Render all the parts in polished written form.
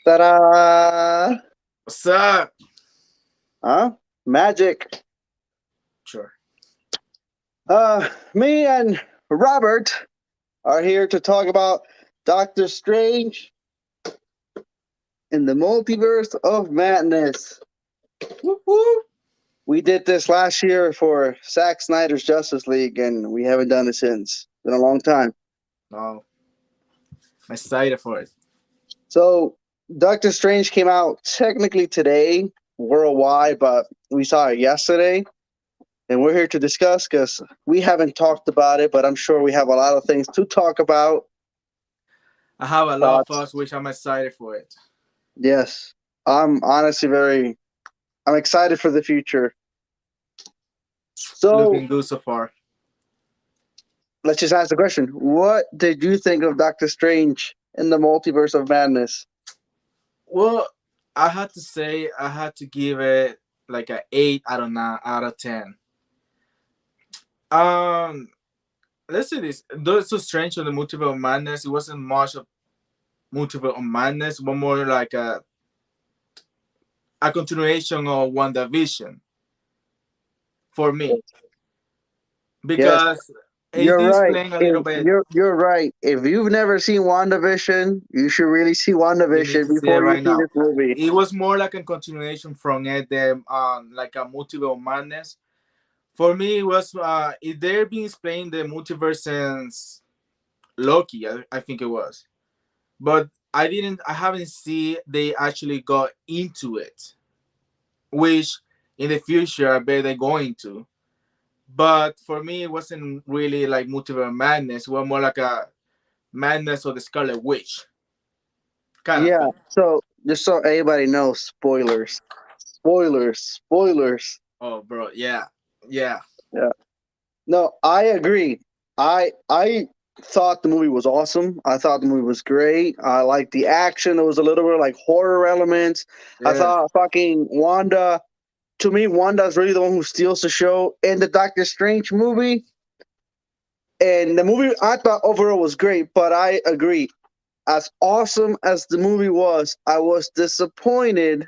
Ta-da! What's up? Huh? Magic. Sure. Me and Robert are here to talk about Doctor Strange in the Multiverse of Madness. Whoop, whoop. We did this last year for Zack Snyder's Justice League, and we haven't done it since. It's been a long time. No, I'm excited for it. So, Doctor Strange came out technically today worldwide, but we saw it yesterday. And we're here to discuss because we haven't talked about it, but I'm sure we have a lot of things to talk about. I have a lot of Thoughts? thoughts, which I'm excited for it. Yes, I'm honestly I'm excited for the future. So Looking good so far. let's just ask the question: what did you think of Doctor Strange in the Multiverse of Madness? Well, I had to give it like a 8 out of 10. Um, let's say this. Though it's so strange on the Multiverse of Madness, it wasn't much of Multiverse of Madness, but more like a continuation of WandaVision for me Yes, because it you're is right. playing a little bit. You're right. If you've never seen WandaVision, you should really see You need WandaVision to see it before you right see now. this movie. It was more like a continuation from it, like a multiverse of madness. For me, it was they're been explaining the multiverse since Loki, I think it was, but I haven't seen they actually got into it, which in the future I bet they're going to. But for me, it wasn't really like multiverse of madness. It was more like a madness of the Scarlet Witch kind of Yeah. thing. So just so everybody knows, spoilers, spoilers, spoilers. Oh, bro, yeah, yeah. Yeah. No, I agree. I thought the movie was awesome. I thought the movie was great. I liked the action. There was a little bit of like horror elements. I Yeah, thought fucking Wanda. To me, Wanda's really the one who steals the show in the Doctor Strange movie. And the movie I thought overall was great, but I agree. As awesome as the movie was, I was disappointed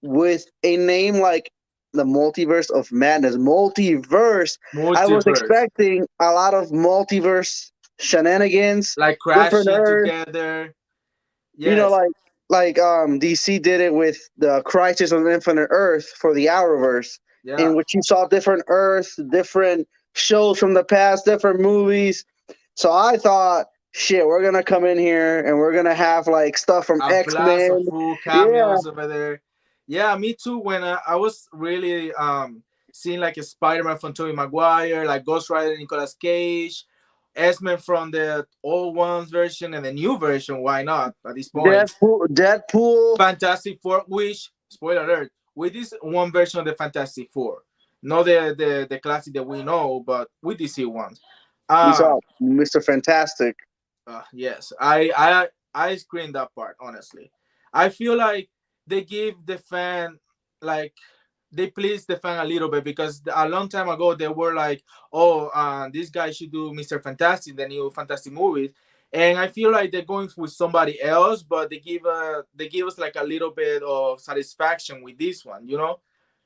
with a name like the Multiverse of Madness. Multiverse. I was multiverse. expecting a lot of multiverse shenanigans, Like different crashing Earths. together. You know, Yes. DC did it with the Crisis on Infinite Earth for the Arrowverse, Yeah. in which you saw different Earths, different shows from the past, different movies. So I thought, shit, we're gonna come in here and we're gonna have like stuff from A X blast of Men. full Yeah, cameos over there. Yeah, me too. When I was really seeing like a Spider-Man from Tobey Maguire, like Ghost Rider Nicolas Cage, X-Men from the old ones version and the new version. Why not at this point? Deadpool. Fantastic Four, which spoiler alert, with this one version of the Fantastic Four, not the classic that we know, but with DC ones. We Um, saw Mr. Fantastic. yes, I screened that part. Honestly, I feel like they give the fan like they please the fan a little bit because a long time ago they were like, oh, this guy should do Mr. Fantastic, the new Fantastic movies, and I feel like they're going with somebody else, but they give us like a little bit of satisfaction with this one, you know.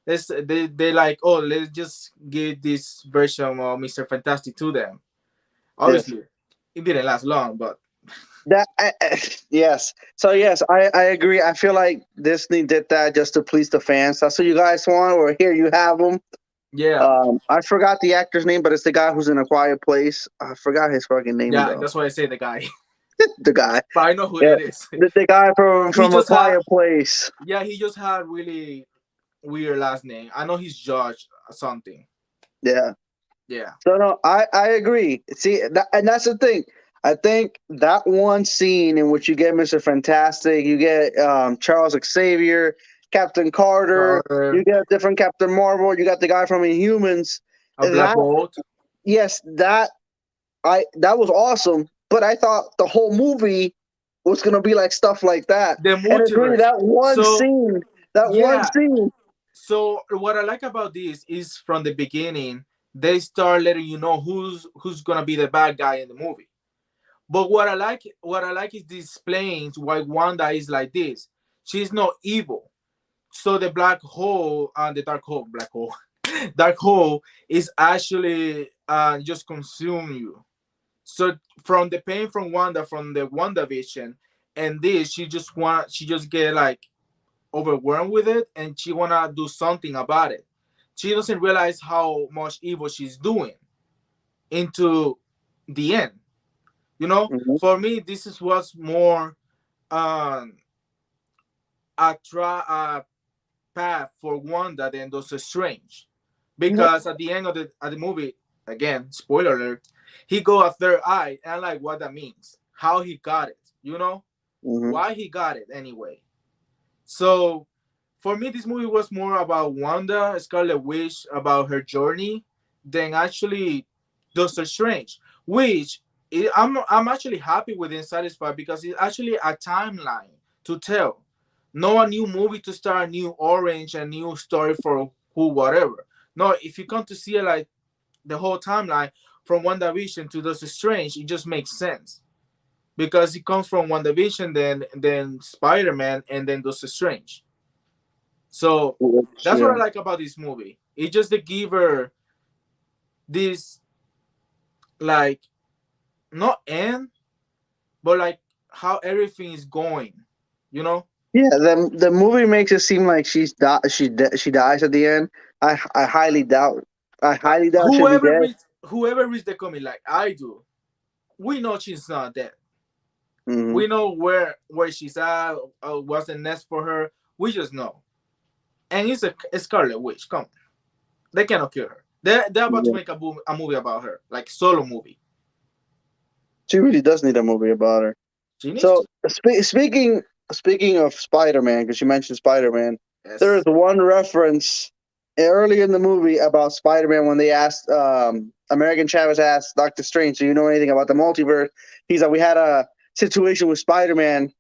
They like, oh, let's just give this version of Mr. Fantastic to them. Yes. Obviously, it didn't last long, but Yes. So yes, I agree. I feel like Disney did that just to please the fans. That's what you guys want. Or here you have them. yeah, I forgot the actor's name, but it's the guy who's in A Quiet Place. I forgot his fucking name yeah, though. that's why I say the guy. The guy. But I know who Yeah. that is. The guy He from A just had, Quiet Place. yeah, he just had really weird last name. I know he's George something. Yeah. Yeah, So no, I agree. See, and that's the thing. I think that one scene in which you get Mr. Fantastic, you get Charles Xavier, Captain Carter, you Carter, get a different Captain Marvel, you got the guy from Inhumans. a Black That Bolt. yes, that was awesome. But I thought the whole movie was gonna be like stuff like that, The and it's really multiverse. that one So scene. That one yeah, scene. so what I like about this is from the beginning they start letting you know who's gonna be the bad guy in the movie. But what I like is displaying why Wanda is like this. She's not evil. So the black hole and the dark hole, black hole, dark hole is actually just consume you. So from the pain from Wanda, from the Wanda vision, and this, she just get like overwhelmed with it, and she wanna do something about it. She doesn't realize how much evil she's doing into the end. You know, Mhm. for me, this is what's more um, a path for Wanda than Doctor Strange, Yep. because at the end of the movie, again, spoiler alert, he go a third eye, and I like what that means, how he got it, Mhm. why he got it anyway. So for me, this movie was more about Wanda, Scarlet Witch, about her journey, than actually Doctor Strange. Which I'm actually happy with and satisfied because it's actually a timeline to tell, not a new movie to start a new orange, a new story for who whatever. No, if you come to see it like the whole timeline from WandaVision to Doctor Strange, it just makes sense because it comes from WandaVision, then Spider-Man, and then Doctor Strange. So Which, that's what yeah. I like about this movie. It just they give her this, like, not end, but like how everything is going. You know, Yeah, the movie makes it seem like she dies at the end. I highly doubt. I highly doubt she'll be dead. whoever reads the comic like I do, we know she's not dead. Hmm. We know where she's at. What's the next for her? We just know. And it's a Scarlet Witch. Come, on. They cannot kill her. They're about to Yeah. make a movie about her, like solo movie. She really does need a movie about her. She needs So to. speaking of Spider-Man, because you mentioned Spider-Man, there is Yes. one reference early in the movie about Spider-Man when they asked American Chavez asked Doctor Strange, "Do you know anything about the multiverse?" He's like, "We had a situation with Spider-Man,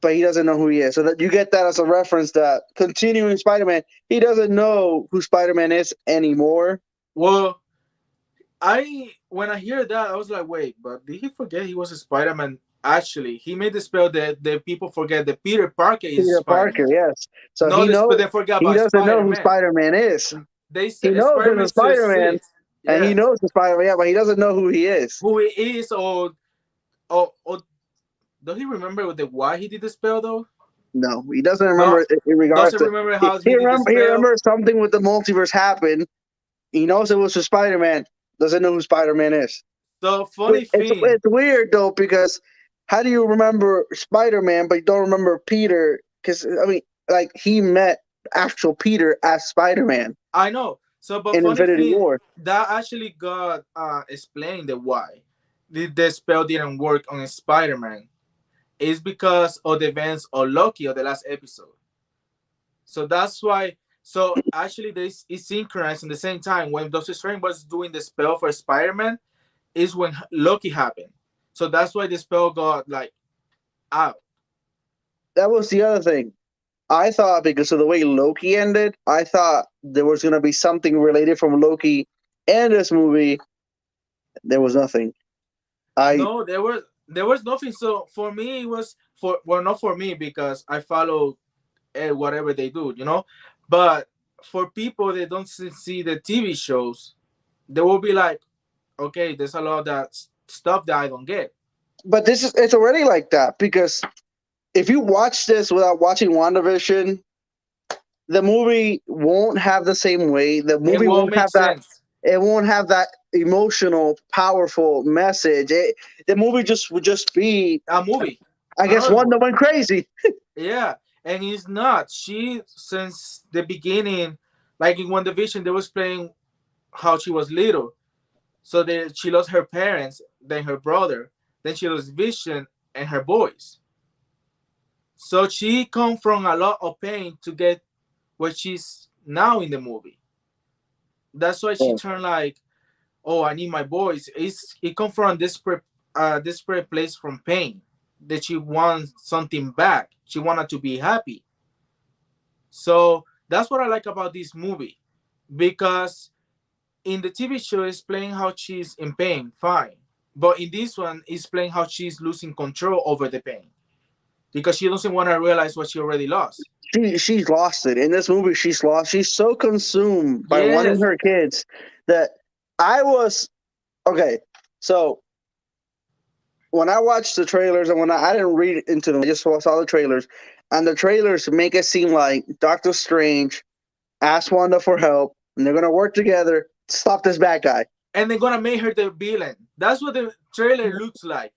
but he doesn't know who he is." So that you get that as a reference that continuing Spider-Man, he doesn't know who Spider-Man is anymore. Well, when I hear that, I was like, wait, but did he forget he was a Spider-Man? Actually, he made the spell that the people forget that Peter Parker is Peter Parker, Spider-Man. yes. So No, but they forget he about doesn't know who Spider-Man. Spider-Man is. They He said knows there's a Spider-Man still Spider-Man, exists. and he Yes. knows the Spider-Man, yeah, but he doesn't know who he is. Who he is, or does he remember the why he did the spell though? No, he doesn't remember No, in regards doesn't to. remember He, how he he did the remember he spell. remembers something with the multiverse happened. He knows it was for Spider-Man. Doesn't know who Spider-Man is. So funny thing. It's weird though because how do you remember Spider-Man but you don't remember Peter? Because I mean, like he met actual Peter as Spider-Man I know. So, but in funny Infinity thing War. that actually got explained the why the spell didn't work on Spider-Man is because of the events of Loki of the last episode. So that's why. So actually, this is synchronized in the same time when Doctor Strange was doing the spell for Spider-Man is when Loki happened. So that's why the spell got like out. That was the other thing. I thought because of the way Loki ended, I thought there was going to be something related from Loki and this movie. There was nothing. I No, there was nothing. So for me, it was for well, not for me because I follow whatever they do, But for people that don't see the TV shows, they will be like, okay, there's a lot of that stuff that I don't get. but this is it's already like that because if you watch this without watching WandaVision, the movie won't have the same weight. The It movie won't won't make have that. sense. It won't have that emotional, powerful message. The movie just would just be, A movie, I guess, another Wanda movie. went crazy. Yeah, and it's not. She since the beginning, like in One Division, they was playing how she was little. So she lost her parents, then her brother, then she lost Vision and her boys. So she come from a lot of pain to get where she's now in the movie. That's why she Yeah. turned like, oh, I need my boys. It come from desperate place from pain that she wants something back. She wanted to be happy. So that's what I like about this movie, because in the TV show it's playing how she's in pain, fine. But in this one, it's playing how she's losing control over the pain because she doesn't want to realize what she already lost. She's lost it in this movie. She's lost. She's so consumed by wanting Yes, her kids that I was okay. So when I watched the trailers and when I didn't read into them, I just saw the trailers, and the trailers make it seem like Doctor Strange asked Wanda for help, and they're gonna work together to stop this bad guy. and they're gonna make her the villain. That's what the trailer looks like.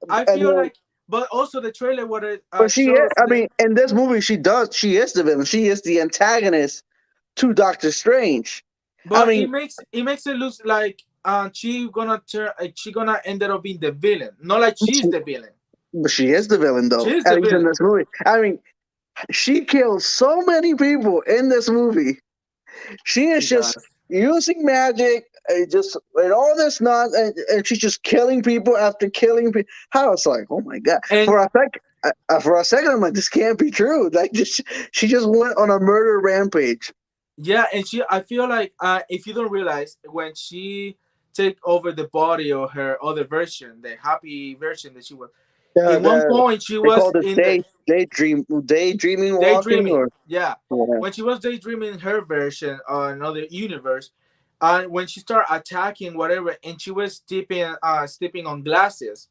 I And feel then, like, but also the trailer what it but shows I the mean, in this movie, she is the villain. She is the antagonist to Doctor Strange. I but mean, it makes it look like she gonna end up being the villain, not like she's she, the villain. but she is the villain, though. She's At the least in villain. this movie. I mean, she kills so many people in this movie. She is She just does. using magic, just and all this nonsense, and she's just killing people after killing people. I was like, oh my god! And For a second, I'm like, this can't be true. Like, just she just went on a murder rampage. yeah, and I feel like if you don't realize when she take over the body of her other version, the happy version that she was. In one The point, she they was called it in the daydreaming walking daydreaming. or Yeah, yeah. when she was daydreaming her version of another universe, and when she started attacking whatever, and she was stepping on glasses,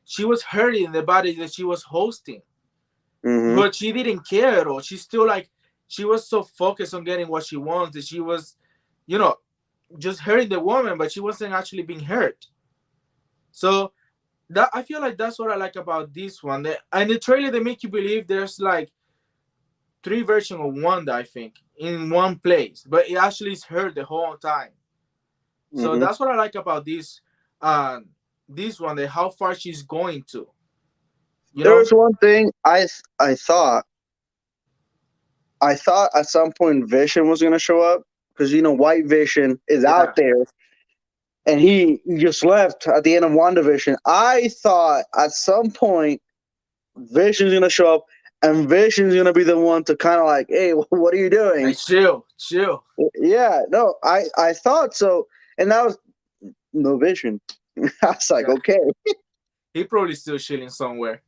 she was hurting the body that she was hosting, Mm-hmm. but she didn't care at all. She still like she was so focused on getting what she wants that she was, you know, just hurting the woman, but she wasn't actually being hurt. So that I feel like that's what I like about this one. And the trailer they make you believe there's like three versions of Wanda, I think, in one place, but it actually is her the whole time. So Mm-hmm. that's what I like about uh, this one, that how far she's going to, you There know? was one thing I thought at some point Vision was gonna show up because White Vision is Yeah, out there and he just left at the end of WandaVision. I thought at some point Vision's gonna show up and Vision's gonna be the one to kind of like, hey, what are you doing? like chill, chill. Yeah, no, I thought so, and that was no Vision. I was like, Yeah, okay, he probably still chilling somewhere.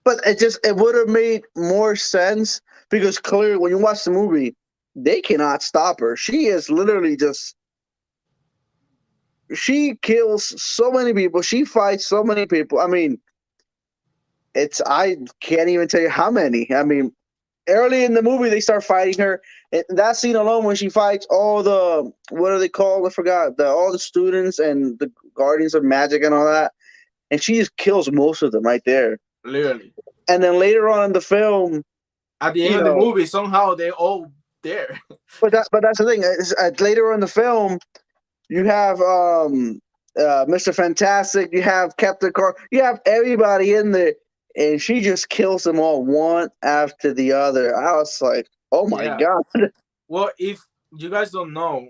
but it would have made more sense because clearly when you watch the movie, they cannot stop her. She is literally just she kills so many people. She fights so many people. I mean, I can't even tell you how many. I mean, early in the movie they start fighting her. And that scene alone when she fights all the what are they called? I forgot. All the students and the guardians of magic and all that. And she just kills most of them right there. Literally, And then later on in the film, at the end you of the know, movie, somehow they all there. but that's the thing. Later on in the film, you have Mr. Fantastic, you have Captain Car, you have everybody in there, and she just kills them all one after the other. I was like, oh my Yeah. god. Well, if you guys don't know,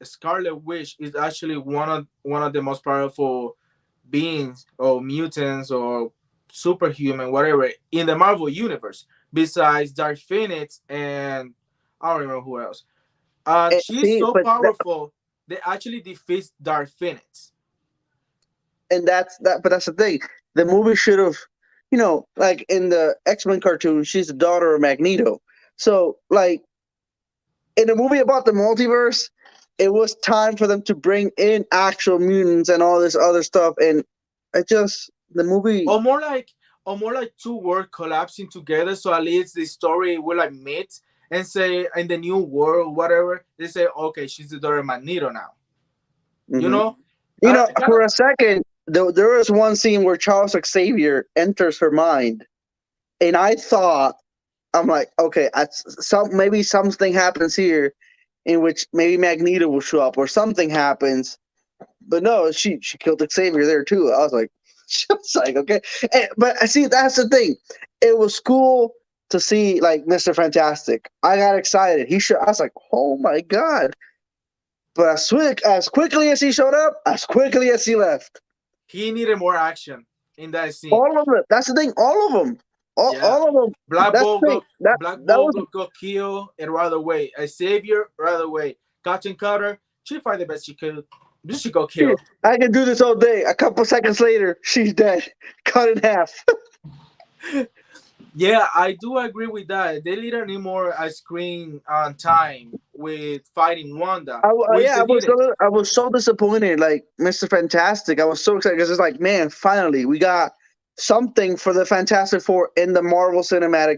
Scarlet Witch is actually one of the most powerful beings or mutants or superhuman, whatever, in the Marvel universe. Besides Dark Phoenix and I don't remember who else. And She's see, so powerful they actually defeats Dark Phoenix. but that's the thing. The movie should have, like in the X-Men cartoon, she's the daughter of Magneto. So, like in a movie about the multiverse, it was time for them to bring in actual mutants and all this other stuff. And it just the movie. Or more like two worlds collapsing together, so at least the story will like meet and say in the new world, whatever, they say, okay, she's the daughter of Magneto now. You Mhm. know? Kind For of a second, there was one scene where Charles Xavier enters her mind, and I thought, I'm like, okay, maybe something happens here, in which maybe Magneto will show up or something happens. But no, she killed Xavier there too. I was like, she was like, okay, but I see that's the thing. It was cool to see like Mr. Fantastic. I got excited. I was like, oh my god! But as quickly as he showed up, as quickly as he left. he needed more action in that scene. All of them. That's the thing. All of them. Yeah. All of them. Black That's Bolt the thing. got Black That Bolt was got killed and right away. A Savior right away. Captain Carter, she fight the best she could. This should go kill. I can do this all day. A couple seconds later, she's dead, cut in half. Yeah, I do agree with that. They didn't need more screen time with fighting Wanda, which Yeah, they didn't. I was so disappointed. Like Mr. Fantastic, I was so excited because it's like, man, finally we got something for the Fantastic Four in the Marvel Cinematic.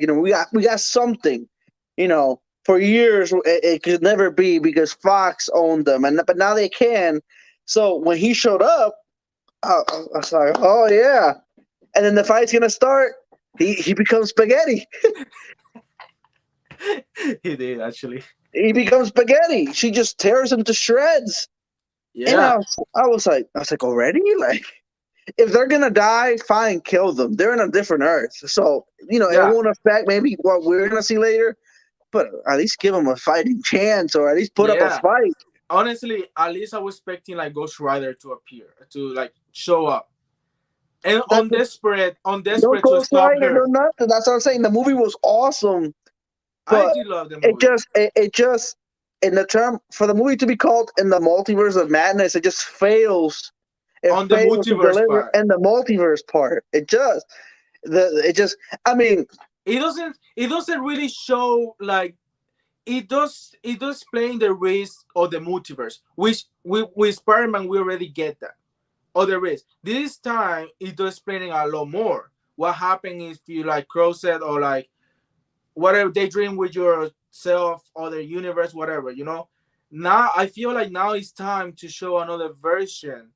We got something. For years it could never be because Fox owned them, but now they can. So when he showed up, I was like, oh yeah, and then the fight's gonna start. He becomes spaghetti. He did actually. He becomes spaghetti. She just tears him to shreds. And Yeah, I was like, already? Like, if they're gonna die, fine, kill them. They're in a different Earth, so it yeah, won't affect maybe what we're gonna see later. But at least give them a fighting chance, or at least put up a yeah. fight. Honestly, at least I was expecting like Ghost Rider to appear, to like show up, and That on no desperate to Ghost stop Rider, no her. nothing. That's what I'm saying. The movie was awesome, I but did love the it movie. just, it just, in the term for the movie to be called in the Multiverse of Madness, it just fails. It On the fails to multiverse deliver part, in the multiverse part. It just. I mean, it doesn't really show like it does playing the risk of the multiverse, which with Spider-Man we already get that. Or the risk. This time it does explaining a lot more. What happened if you like cross it or like whatever they dream with yourself or the universe, whatever. Now I feel like now it's time to show another version,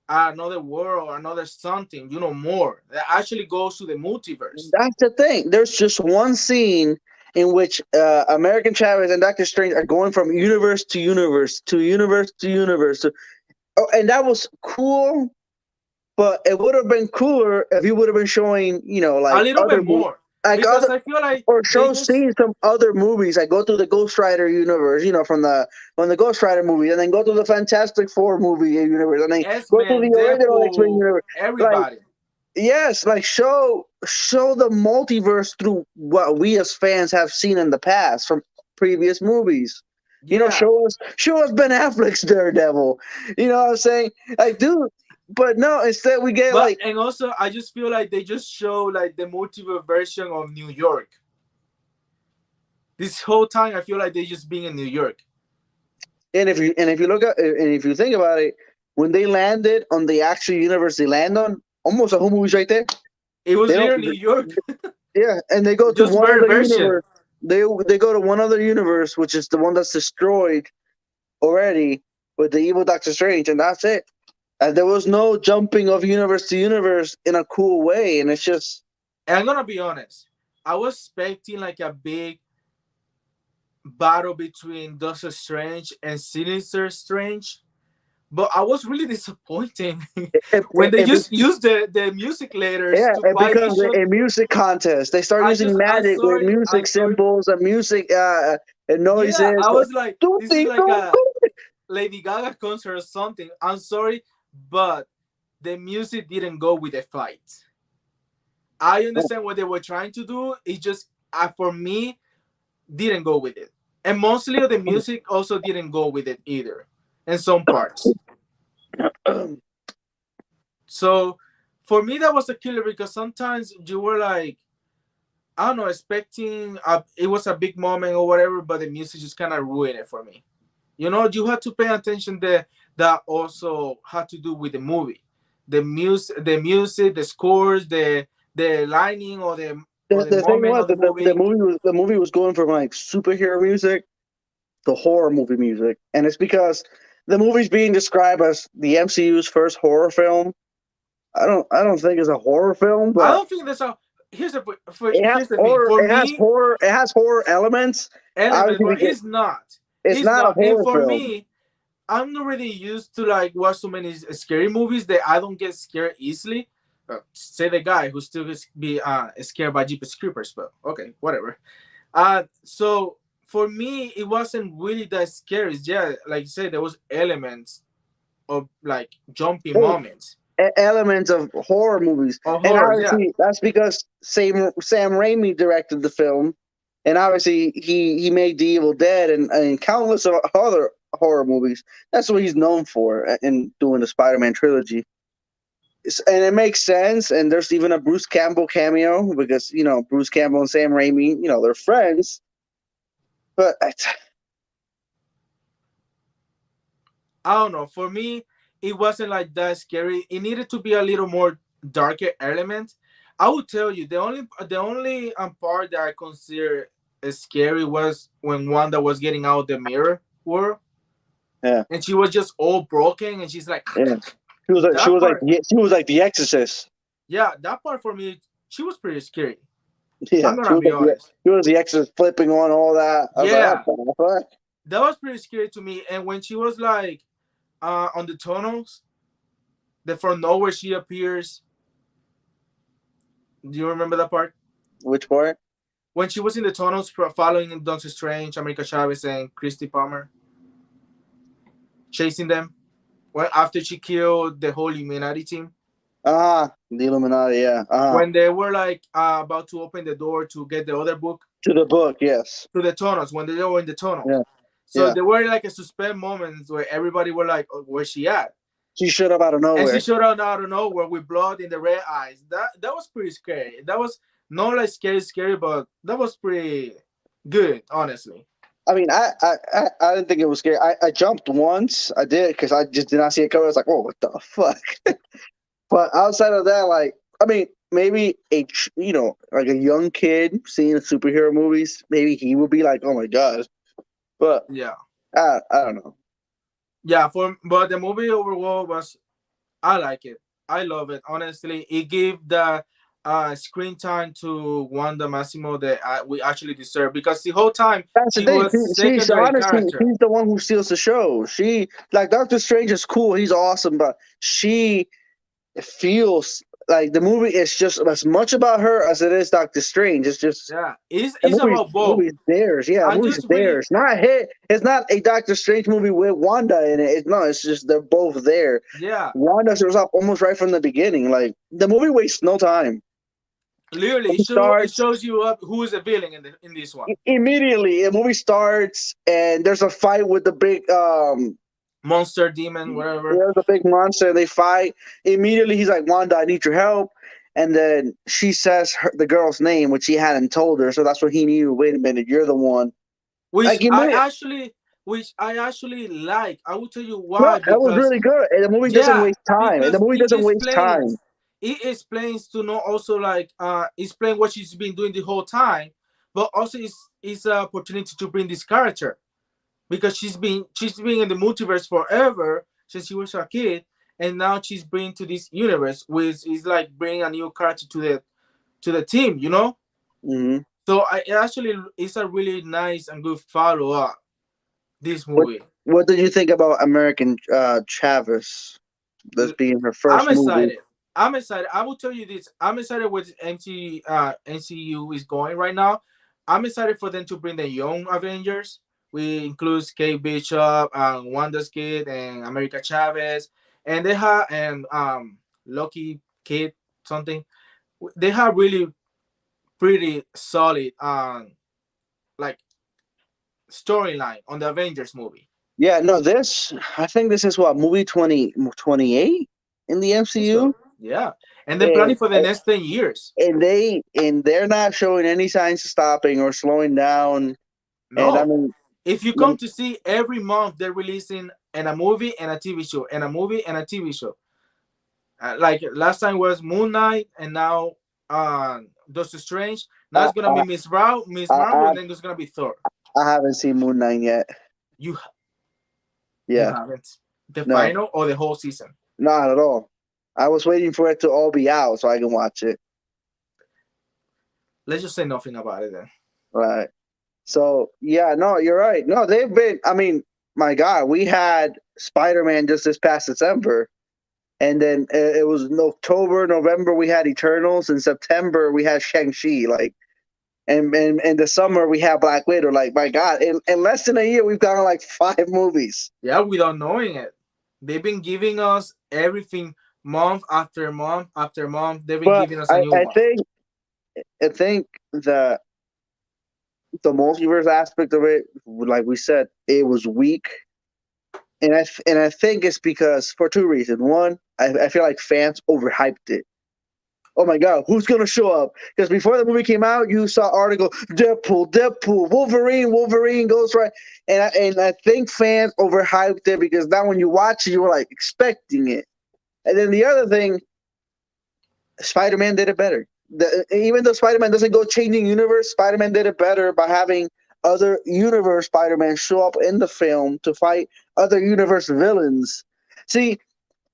another world, another something, more that actually goes to the multiverse. that's the thing. There's just one scene in which American Chavez and Doctor Strange are going from universe to universe to universe to universe. And that was cool, but it would have been cooler if you would have been showing, A like little bit more. like Because other, I feel like or they show just scenes from other movies. Like go through the Ghost Rider universe, from the Ghost Rider movie, and then go through the Fantastic Four movie universe, and then go through X-Men, the original X-Men Deadpool, universe. Like, everybody. yes, like show the multiverse through what we as fans have seen in the past from previous movies. Yeah. Show us Ben Affleck's Daredevil. You know what I'm saying? Like, dude, but no, instead we get But like, and also I just feel like they just show like the multiverse version of New York. This whole time I feel like they just being in New York. and if you think about it, when they landed on the actual universe they land on, almost a whole movie's right there. It was They don't, literally New York. yeah, and they go to Just one very other version. universe. They go to one other universe, which is the one that's destroyed already with the evil Doctor Strange, and that's it. And there was no jumping of universe to universe in a cool way, and it's just And I'm gonna be honest. I was expecting like a big battle between Doctor Strange and Sinister Strange. But I was really disappointed when they it, just used the music letters yeah, to it fight becomes each other. a music contest. They start using I'm magic with sorry. I'm music sorry. symbols and music and Yeah, noises. I was like, this is Doopty like doop. a Lady Gaga concert or something. I'm sorry, but the music didn't go with the fight. I understand what they were trying to do. It just, for me, didn't go with it. And mostly of the music also didn't go with it either, in some parts. So for me, that was a killer because sometimes you were like, I don't know, expecting it was a big moment or whatever, but the music just kind of ruined it for me. You had to pay attention that also had to do with the movie, the scores, the lining or the The thing moment was of the that movie. the movie was going from like superhero music to horror movie music, and it's because the movie's being described as the MCU's first horror film. I don't think it's a horror film, I but don't think that's how. it has Here's the thing. horror. For me, It has horror elements. element, Obviously, but because it's not. it's It's not a not. And horror for film. me, I'm not really used to like watch so many scary movies that I don't get scared easily. Say the guy who still gets be scared by Jeepers Creepers, but okay, whatever. So for me, it wasn't really that scary. Yeah, like you said, there was elements of like jumping Hey, moments elements of horror movies, or and horror. Yeah, obviously that's because Sam Raimi directed the film, and obviously he made The Evil Dead and countless of other horror movies. That's what he's known for in doing the Spider-Man trilogy. And it makes sense. And there's even a Bruce Campbell cameo because Bruce Campbell and Sam Raimi, they're friends. But I don't know. For me, it wasn't like that scary. It needed to be a little more darker element. I would tell you the only part that I consider scary was when Wanda was getting out of the mirror world, yeah, and she was just all broken, and she's like, yeah. She that was like part. she was like the Exorcist. Yeah, that part for me, she was pretty scary. I'm Yeah, gonna be honest. she was the Exorcist flipping on all that. I was like, Yeah, what the fuck? that was pretty scary to me. And when she was like on the tunnels, that from nowhere she appears. Do you remember that part? Which part? When she was in the tunnels following Doctor Strange, America Chavez, and Christy Palmer, chasing them. Well, after she killed the whole Illuminati team, The Illuminati. Yeah. when they were like about to open the door to get the other book To the book. Yes. to the tunnels, when they were in the tunnels. Yeah. So Yeah. there were like a suspend moments where everybody were like, oh, "Where's she at?" She showed up out of And she nowhere. showed up out of nowhere with blood in the red eyes. That was pretty scary. That was not like scary, but that was pretty good, honestly. I mean, I didn't think it was scary. I jumped once. I did because I just did not see it coming. I was like, oh, what the fuck? But outside of that, like, I mean, maybe like a young kid seeing superhero movies, maybe he would be like, oh my god. But Yeah. I don't know. Yeah, but the movie overall was, I like it. I love it. Honestly, it gave the screen time to Wanda Massimo that we actually deserve, because the whole time That's the she thing. was She's secondary honestly, character. she's the one who steals the show. She like Doctor Strange is cool. He's awesome, but she feels like the movie is just as much about her as it is Doctor Strange. It's just Yeah, it's about both. movie's theirs. Yeah, the I'm movie's just really, theirs. Not hit. It's not a Doctor Strange movie with Wanda in it. No, it's just they're both there. yeah, Wanda shows up almost right from the beginning. Like the movie wastes no time. literally, It it starts shows you up who is the villain in this one. immediately. The movie starts and there's a fight with the big Monster, demon, whatever. there's a big monster. They fight immediately. He's like, Wanda, I need your help. And then she says the girl's name, which he hadn't told her. So that's what he knew. Wait a minute, you're the one. Which Like, you I know, actually, which I actually like. I will tell you no, why. that was Because really good. And the movie doesn't yeah, waste time. And the because movie doesn't waste time. it explains to know also like explain what she's been doing the whole time, but also it's an opportunity to bring this character, because she's been in the multiverse forever since she was a kid, and now she's bringing to this universe, which is like bringing a new character to the team, you know. Mm-hmm. So it actually it's a really nice and good follow up this What movie. What did you think about American Chavez? This being her I'm first movie. excited. I'm excited. I will tell you this. I'm excited with NCU is going right now. I'm excited for them to bring the young Avengers. We include Kate Bishop and Wanda's kid and America Chavez, and they have and Loki kid something. They have really pretty solid like storyline on the Avengers movie. Yeah, no, I think this is what movie 2028 in the MCU. So yeah, and then And planning for the next 10 years. they're not showing any signs of stopping or slowing down. And I No, mean, if you come when, to see every month they're releasing and a movie and a TV show and a movie and a TV show. Like last time was Moon Knight, and now Doctor Strange. Now I, it's gonna I, be Miss I, Marvel, I and then there's gonna be Thor. I haven't seen Moon Knight yet. You you Yeah, haven't the no, final or the whole season. not at all. I was waiting for it to all be out so I can watch it. Let's just say nothing about it then. Right. So yeah, no, you're right. No, they've been. I mean, my God, we had SpiderMan just this past December, and then it was in October, November we had Eternals, in September we had Shang-Chi. Like, and in the summer we had Black Widow. Like, my God, in less than a year we've gotten like 5 movies. Yeah, without knowing it, they've been giving us everything month after month after month. They've been But giving us a new I one. think the multiverse aspect of it, like we said, it was weak. and I think it's because for two reasons. One, I feel like fans overhyped it. Oh my god, who's gonna show up? Because before the movie came out, you saw article Deadpool, Wolverine, Ghost Rider, and I think fans overhyped it because now when you watch it, you were like expecting it. And then the other thing, Spider-Man did it better. Even though Spider-Man doesn't go changing universe, Spider-Man did it better by having other universe Spider-Man show up in the film to fight other universe villains. See,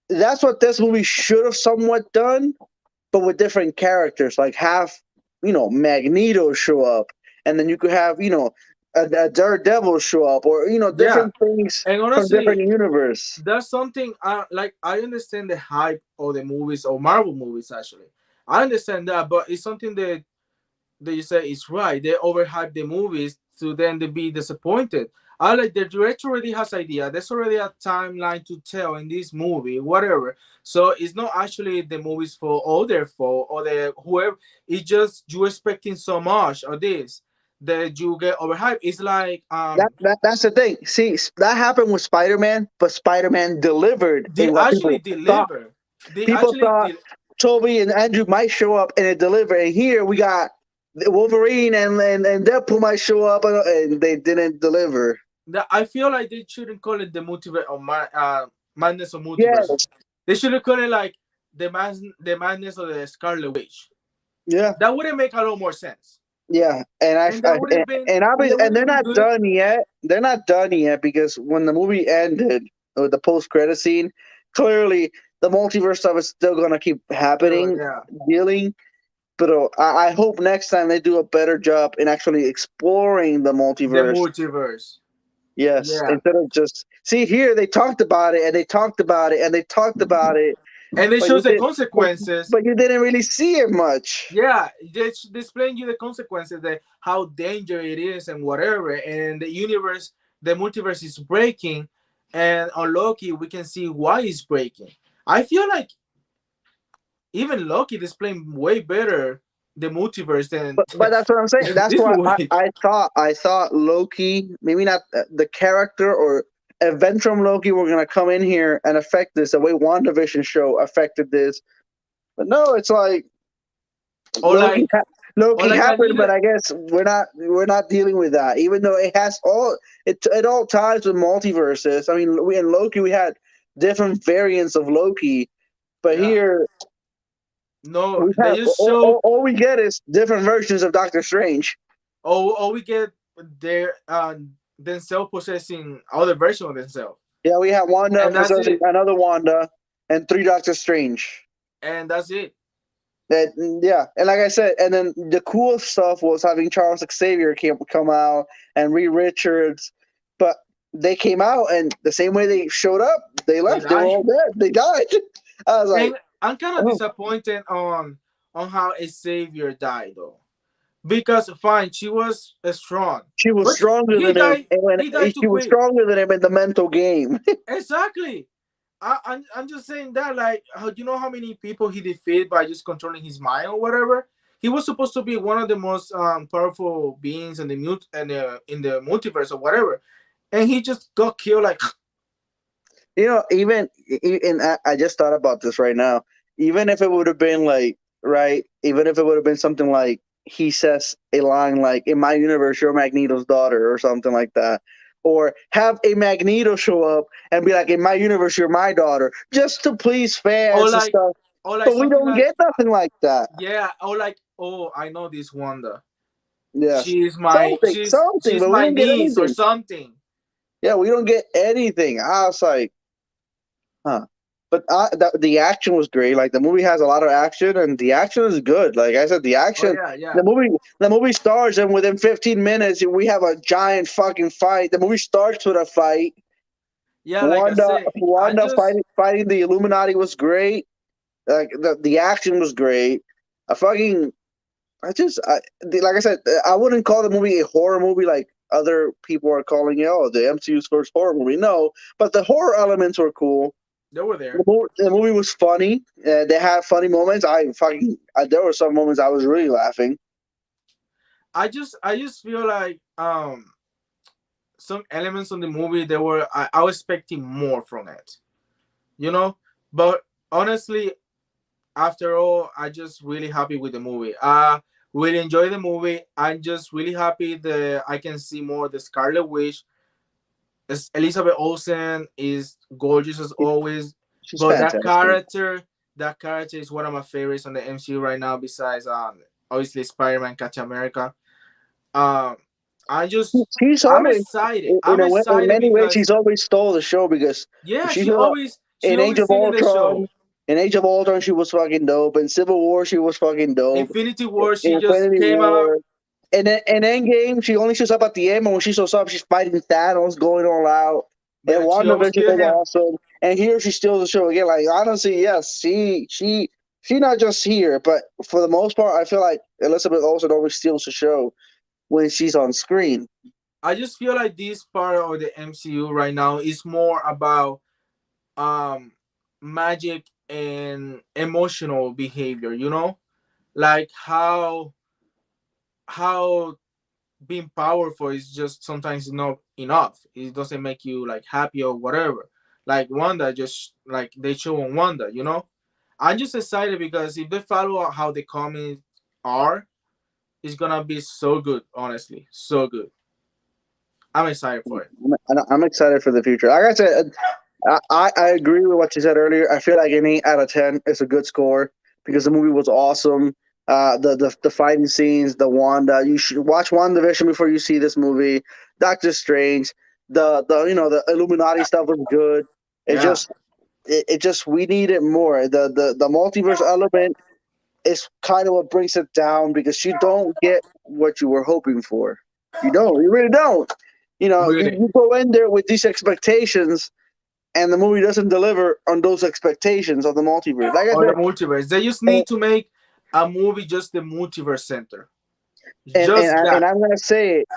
that's what this movie should have somewhat done, but with different characters. Like have Magneto show up, and then you could have a Daredevil show up, or Yeah, different things and from different honestly, universe. that's something like I understand the hype of the movies or Marvel movies actually. I understand that, but it's something that you say is right. They overhype the movies to then they be disappointed. I like the director already has idea. There's already a timeline to tell in this movie, whatever. So it's not actually the movies for all their fault or the whoever. It's just you expecting so much of this that you get overhyped. It's like That's the thing. See, that happened with Spider-Man, but Spider-Man delivered they in what actually people thought. deliver. They People actually thought did. Toby and Andrew might show up and it delivered. And here we got Wolverine and Deadpool might show up and they didn't deliver. I feel like they shouldn't call it the multiverse or madness of multiverse. Yes, They should have called it like the madness of the Scarlet Witch. yeah, That wouldn't make a lot more sense, yeah. And and that would have been and they're not good. done yet. They're not done yet because when the movie ended with the post-credit scene, clearly the multiverse stuff is still gonna keep happening, Yeah, dealing. But I hope next time they do a better job in actually exploring the the multiverse. multiverse. Yes, Yeah, instead of just see here they talked about it and they talked about it and they talked about it, and it but shows you the did, consequences. but you didn't really see it much. Yeah, just displaying you the consequences, that how dangerous it is and whatever. And the universe, the multiverse is breaking, and on Loki we can see why it's breaking. I feel like even Loki displaying way better the multiverse than But that's what I'm saying. That's this why movie. I thought Loki, maybe not the character or events from Loki were gonna come in here and affect this the way WandaVision show affected this. But no, it's like or Loki like or Loki like I happened, need but it. I guess we're not dealing with that. Even though it has it all ties with multiverses. I mean, in Loki we had different variants of Loki, but Yeah, here no, we they have just show. all we get is different versions of Doctor Strange. Or we get their themselves possessing other version of themselves, Yeah, we have Wanda and that's possessing it. another Wanda and three Doctor Strange. And that's it. Yeah, and like I said, and then the cool stuff was having Charles Xavier come out and Reed Richards, but they came out and the same way they showed up, they They left. They were die. all dead. They died. I was like, And I'm kind of oh, disappointed on how Xavier died though, because fine, she was strong, she was but stronger than him, and when He died too she was quick. stronger than him in the mental game. Exactly. I'm just saying that, like, how you know how many people he defeated by just controlling his mind or whatever. He was supposed to be one of the most powerful beings in the in the multiverse or whatever, and he just got killed. Like, And I just thought about this right now. Even if it would have been like, right, even if it would have been something like he says a line like, "In my universe, you're Magneto's daughter," or something like that, or have a Magneto show up and be like, "In my universe, you're my daughter," just to please or fans and like stuff. or like But we something don't like, get nothing like that. yeah, or like, oh, I know this Wanda. Yes, She's my something, she's but we my don't get niece or anything. something. Yeah, we don't get anything. I was like, huh. But the action was great. Like the movie has a lot of action, and the action is good. Like I said, the Oh action. yeah, yeah, The movie starts, and within 15 minutes, we have a giant fucking fight. The movie starts with a fight. yeah. Like I Wanda, said, I Wanda just fighting the Illuminati was great. Like the action was great. I fucking, like I said, I wouldn't call the movie a horror movie like other people are calling it. Oh, the MCU's first horror movie. No, but the horror elements were cool. they were The there. movie, the movie was funny. They had funny moments. There were some moments I was really laughing. I just feel like some elements on the movie that were I was expecting more from it, you know. But honestly, after all, I just really happy with the movie. Really enjoy the movie. I'm just really happy that I can see more the Scarlet Witch. Elizabeth Olsen is gorgeous as always, She's but fantastic. that character is one of my favorites on the MCU right now. Besides, obviously Spider-Man, Captain America. Um, I just She's I'm always, excited. in I'm in excited many ways, because she's always stole the show because yeah, she was she in Age always of seen in the Ultron. show. In Age of Ultron, she was fucking dope. In Civil War, she was fucking dope. Infinity War, In she just Infinity came out. War, and then in Endgame, she only shows up at the end. But when she shows up, she's fighting Thanos, going all out. And But she almost WandaVision killed was him. awesome. And here she steals the show again. Like honestly, yes, she not just here, but for the most part, I feel like Elizabeth Olsen always steals the show when she's on screen. I just feel like this part of the MCU right now is more about um magic and emotional behavior, you know? Like how being powerful is just sometimes not enough. It doesn't make you like happy or whatever. Like Wanda, just like they show on Wanda, you know? I'm just excited because if they follow how the comics are, it's gonna be so good, honestly. So good. I'm excited for it. I'm excited for the future. Like I said, I agree with what you said earlier. I feel like an 8 out of 10 is a good score because the movie was awesome. The fighting scenes, the Wanda. You should watch WandaVision before you see this movie. Doctor Strange, the the Illuminati stuff was good. It Yeah. just it just we needed more. The multiverse element is kind of what brings it down because you don't get what you were hoping for. You don't. You really don't. Really. You go in there with these expectations and the movie doesn't deliver on those expectations of the multiverse. Like I Or the said, multiverse. They just and need to make a movie just the multiverse center. and, Just and that. I'm gonna say it,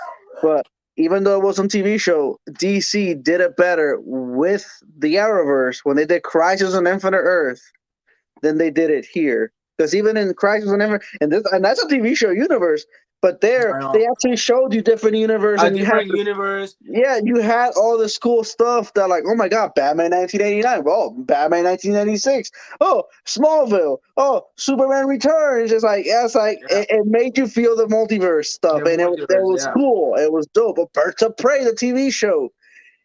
but even though it was on TV show, DC did it better with the Arrowverse when they did Crisis on Infinite Earth than they did it here. Because even in Crisis on Infinite, and that's a TV show universe, but there I know. they actually showed you different universe, A and you had different universe. yeah, you had all this cool stuff that like, oh my god, Batman 1989, oh, Batman 1996, oh, Smallville, oh, Superman Returns. It's like, yeah, it's like Yeah. it made you feel the multiverse stuff, The and it multiverse, was yeah. cool, it was dope. But Birds of Prey, the TV show,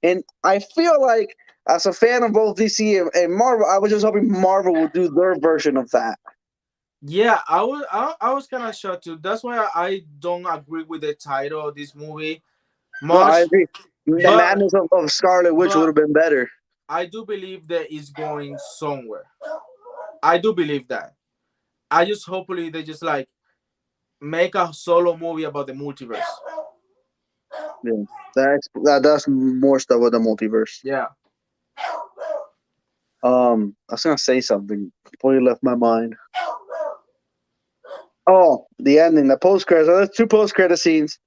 and I feel like as a fan of both DC and Marvel, I was just hoping Marvel would do their version of that. Yeah, I was kind of shocked too. That's why I don't agree with the title of this movie No, I much. agree. The But madness of Scarlet Witch would but have been better. I do believe that it's going somewhere. I do believe that. I just hopefully they just like make a solo movie about the multiverse. Yeah, that's more stuff with the multiverse. Yeah. I was gonna say something, completely left my mind. Oh, the ending, the post credits. So there's two post credit scenes,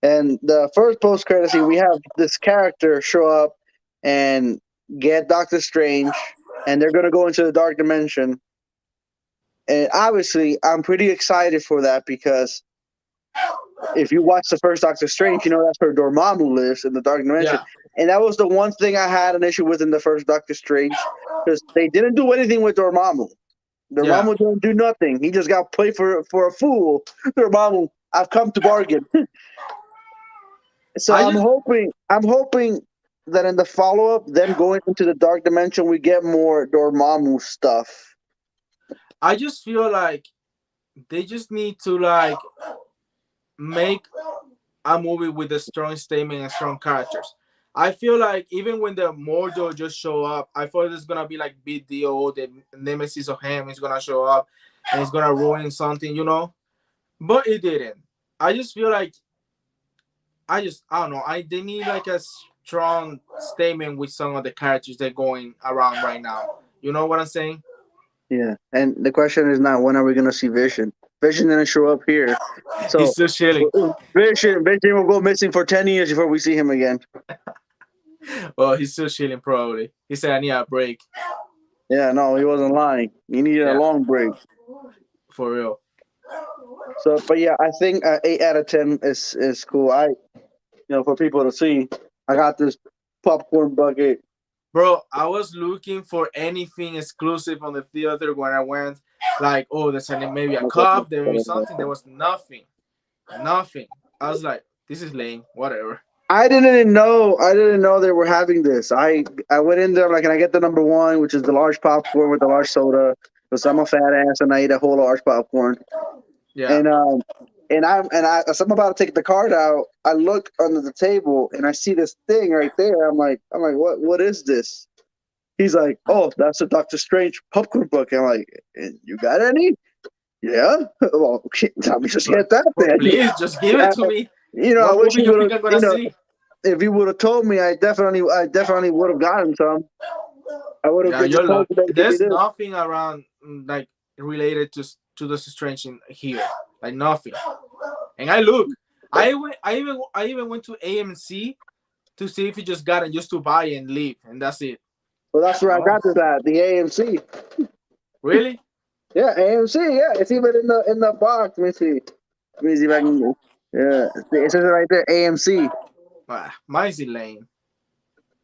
and the first post credit scene, we have this character show up and get Doctor Strange, and they're gonna go into the dark dimension. And obviously, I'm pretty excited for that because if you watch the first Doctor Strange, you know that's where Dormammu lives in the dark dimension, Yeah. and that was the one thing I had an issue with in the first Doctor Strange because they didn't do anything with Dormammu. Yeah. Dormammu didn't do nothing. He just got played for a fool. Dormammu, I've come to bargain. So I just I'm hoping that in the follow up, them going into the dark dimension, we get more Dormammu stuff. I just feel like they just need to like make a movie with a strong statement and strong characters. I feel like even when the Mordo just show up, I thought it's gonna be like big deal. The nemesis of him is gonna show up and it's gonna ruin something, you know. But it didn't. I just feel like I don't know. They need like a strong statement with some of the characters that are going around right now. You know what I'm saying? Yeah, and the question is not when are we gonna see Vision. Vision didn't show up here, He's so still chilling. Vision will go missing for 10 years before we see him again. Well, he's still chilling probably. He said I need a break. Yeah, no, he wasn't lying. He needed a Yeah, long break. for real. So, but yeah, I think 8 out of 10 is cool. For people to see. I got this popcorn bucket. Bro, I was looking for anything exclusive on the theater when I went. Like, oh, there's maybe a cup, there is something. There was nothing. Nothing. I was like, this is lame. Whatever. I didn't know they were having this. I went in there like, can I get the number one, which is the large popcorn with the large soda? Because I'm a fat ass and I eat a whole large popcorn. Yeah. And as I'm about to take the card out, I look under the table and I see this thing right there. I'm like, what is this? He's like, oh, that's a Doctor Strange popcorn book. I'm like, and you got any? Yeah. Well, okay, tell me just get that But then. please, just give it to me. I What wish movie you you would think have. I'm gonna see? If you would have told me, I definitely would have gotten some. I would Yeah, have just you're told lucky. you that give me There's this. nothing around like related to the Strange in here. Like nothing. And I look. I even went to AMC to see if you just got it just to buy and leave, and that's it. Well, that's where I No. got this at the AMC. Really? Yeah, AMC. Yeah, it's even in the box. Let me see. Let me see if I can. Yeah, it says it right there. AMC. Mine's lame.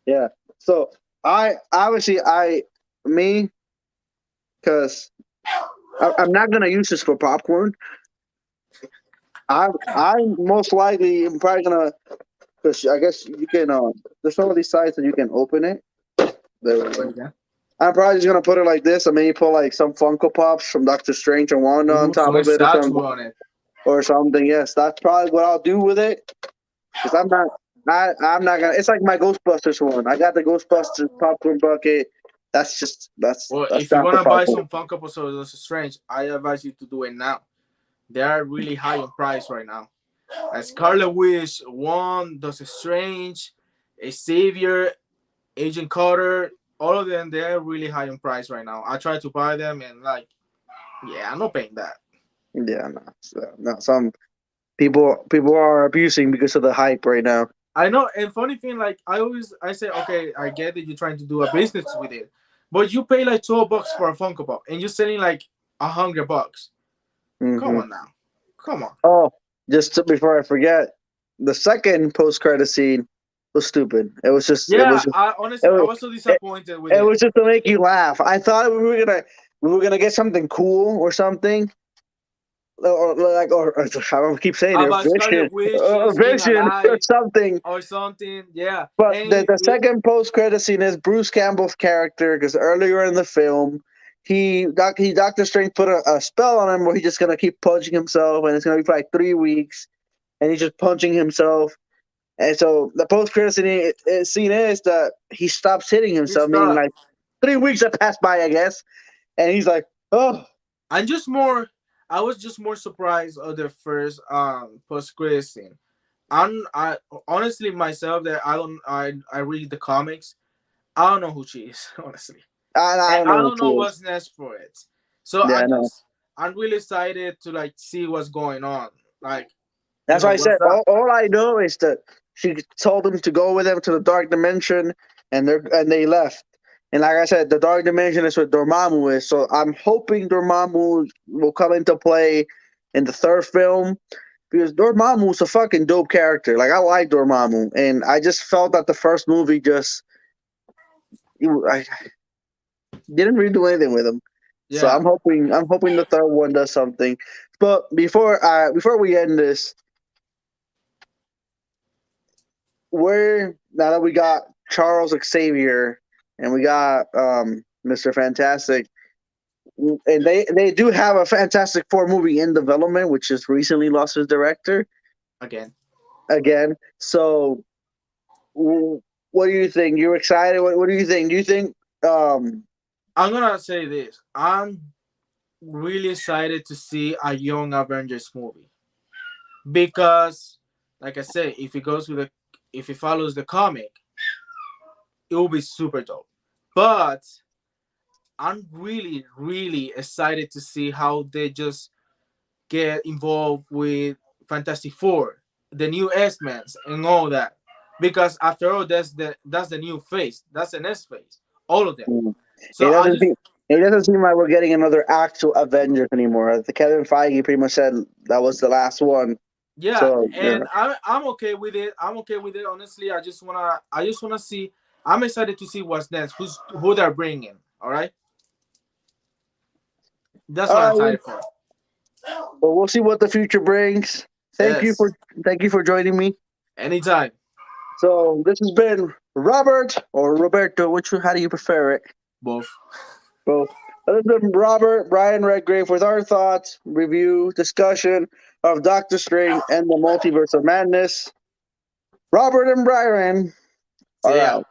Yeah. So I obviously I me because I'm not gonna use this for popcorn. I most likely am probably gonna because I guess you can. There's some of these sites that you can open it. There we go. Okay. I'm probably just gonna put it like this, and maybe put like some Funko Pops from Doctor Strange and Wanda on Ooh, top some of it, statue on it. or something. Yes, that's probably what I'll do with it. Because I'm not gonna. It's like my Ghostbusters one. I got the Ghostbusters popcorn bucket. Well, That's if you not for wanna buy popcorn. some Funko Pops of Doctor Strange, I advise you to do it now. They are really high on price right now. Scarlet Witch, One, Doctor Strange, Xavier, Agent Carter, all of them, they're really high on price right now. I try to buy them and like, yeah, I'm not paying that. Yeah, no, no. Some people are abusing because of the hype right now. I know, and funny thing, like I say, okay, I get that you're trying to do a business with it, but you pay like $12 for a Funko Pop, and you're selling like $100. Come Hmm. on now, come on. Oh, before I forget, the second post credit scene was stupid. Yeah, I honestly, I it, was so disappointed with it it. was just to make you laugh. I thought we were gonna get something cool or something, or I don't keep saying it, About Scarlet Witch just being Vision or alive something. or something. Yeah, But and the second post credit scene is Bruce Campbell's character because earlier in the film, Doctor Strange put a spell on him where he's just gonna keep punching himself, and it's gonna be for like 3 weeks, and he's just punching himself. And so the post credit scene is that he stops hitting he himself, meaning stopped. like 3 weeks have passed by, I guess, and he's like, oh. I'm just more. I was just more surprised of the first post credit scene. I honestly myself that I read the comics. I don't know who she is honestly, I and don't I know who don't she know is. what's next for it. So Yeah, I know. I'm really excited to like see what's going on. Like That's why I said what's up. all I know is that she told him to go with him to the dark dimension, and they left. And like I said, the dark dimension is where Dormammu is. So I'm hoping Dormammu will come into play in the third film because Dormammu's a fucking dope character. Like I like Dormammu, and I just felt that the first movie I didn't really do anything with him. So Yeah, I'm hoping the third one does something. But before we end this, we're now that we got Charles Xavier and we got Mr. Fantastic, and they do have a Fantastic Four movie in development, which just recently lost its director again. again. So, what do you think? You're excited? What do you think? Do you think? Um, I'm gonna say this. I'm really excited to see a young Avengers movie because, like I said, if it follows the comic, it will be super dope. But I'm really, really excited to see how they just get involved with Fantastic Four, the new X-Men, and all that. Because after all, that's the new face. That's the next face. All of them. it So I doesn't just seem. It doesn't seem like we're getting another actual Avengers anymore. The Kevin Feige pretty much said that was the last one. Yeah, So yeah. and I'm okay with it. I'm okay with it. Honestly, I just wanna see. I'm excited to see what's next. Who they're bringing. All right, that's All what I'm right. excited for. Well, we'll see what the future brings. Thank you Yes, for thank you for joining me. anytime. So this has been Robert or Roberto. How do you prefer it? Both. Well, this has been Robert Brian Redgrave with our thoughts, review, discussion of Doctor Strange and the Multiverse of Madness. Robert and Brian are See ya. out.